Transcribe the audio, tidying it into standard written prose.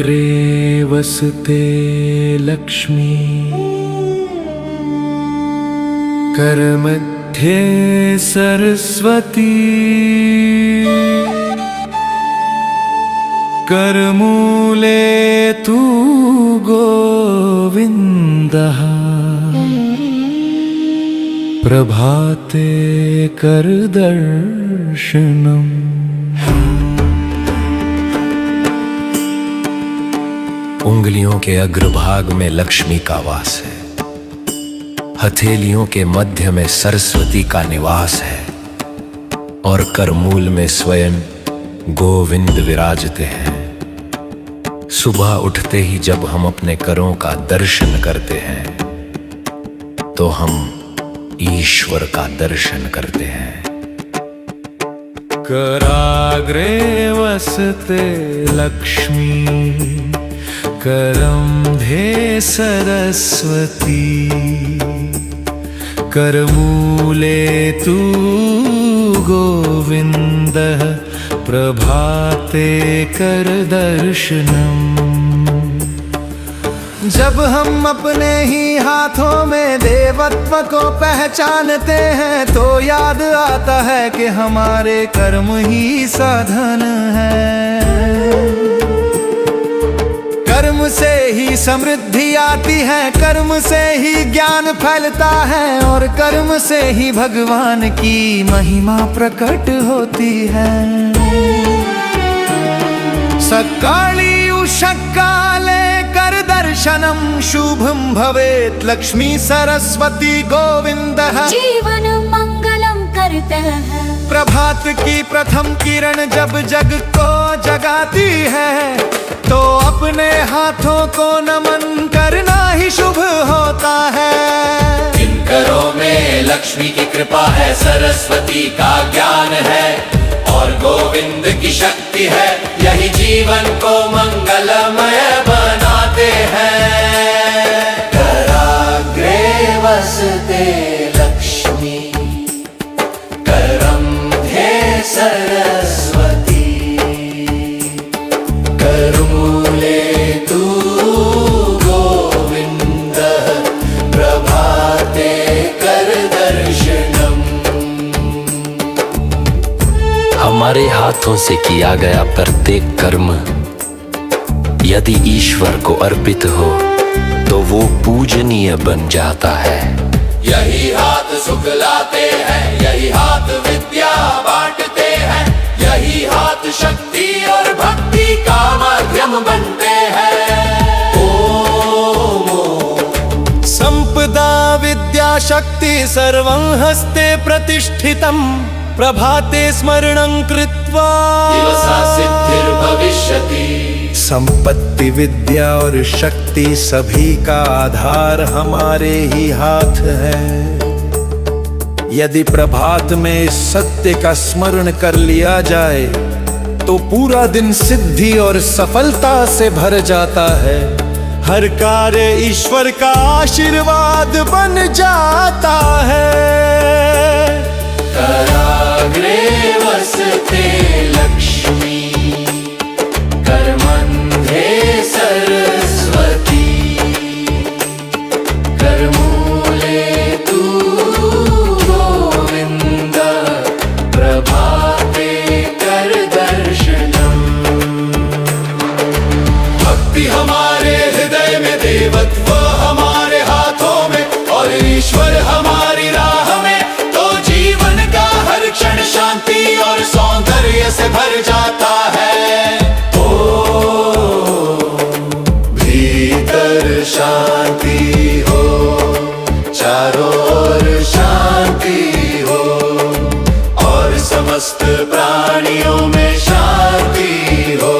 अग्रे वसते लक्ष्मी करमध्ये सरस्वती करमूले तु गोविन्दः प्रभाते करदर्शनम्। उंगलियों के अग्रभाग में लक्ष्मी का वास है, हथेलियों के मध्य में सरस्वती का निवास है और करमूल में स्वयं गोविंद विराजते हैं। सुबह उठते ही जब हम अपने करों का दर्शन करते हैं तो हम ईश्वर का दर्शन करते हैं। कराग्रे वसते लक्ष्मी करम्भे सरस्वती करमूले तु गोविन्दः प्रभाते करदर्शनम्। जब हम अपने ही हाथों में देवत्व को पहचानते हैं तो याद आता है कि हमारे कर्म ही साधन है। कर्म से ही समृद्धि आती है, कर्म से ही ज्ञान फैलता है और कर्म से ही भगवान की महिमा प्रकट होती है। सक्काळी उषक्काले कर दर्शनम शुभम भवेत् लक्ष्मी सरस्वती गोविंदः जीवन मंगलम करते हैं। प्रभात की प्रथम किरण जब जग को जगाती है तो अपने हाथों को नमन करना ही शुभ होता है। इन करों में लक्ष्मी की कृपा है, सरस्वती का ज्ञान है और गोविंद की शक्ति है। यही जीवन को मंगलमय बनाते हैं। कराग्रे वसते लक्ष्मी करम्भे सरस्वती करमूले तु गोविन्दः प्रभाते करदर्शनम्। हमारे हाथों से किया गया प्रत्येक कर्म यदि ईश्वर को अर्पित हो तो वो पूजनीय बन जाता है। यही हाथ सुख लाते हैं, यही हाथ विद्या बांटते हैं, यही हाथ शक्ति और भक्ति का माध्यम बनते हैं। ओम संपदा विद्या शक्ति सर्वं हस्ते प्रतिष्ठितम् प्रभाते स्मरणं कृत्वा दिवसा सिद्धिर्भविष्यति। संपत्ति विद्या और शक्ति सभी का आधार हमारे ही हाथ है। यदि प्रभात में इस सत्य का स्मरण कर लिया जाए तो पूरा दिन सिद्धि और सफलता से भर जाता है। हर कार्य ईश्वर का आशीर्वाद बन जाता है। कराग्रे वसते लक्ष्मी करमध्ये सरस्वती करमूले तु गोविन्दः प्रभाते करदर्शनम्। भक्ति हमारे हृदय में, देवत्व हमारे हाथों में और ईश्वर हमारी राह में, तो जीवन का हर क्षण शांति और सौंदर्य से भर जाता है। ओ भीतर शांति हो, चारों ओर शांति हो और समस्त प्राणियों में शांति हो।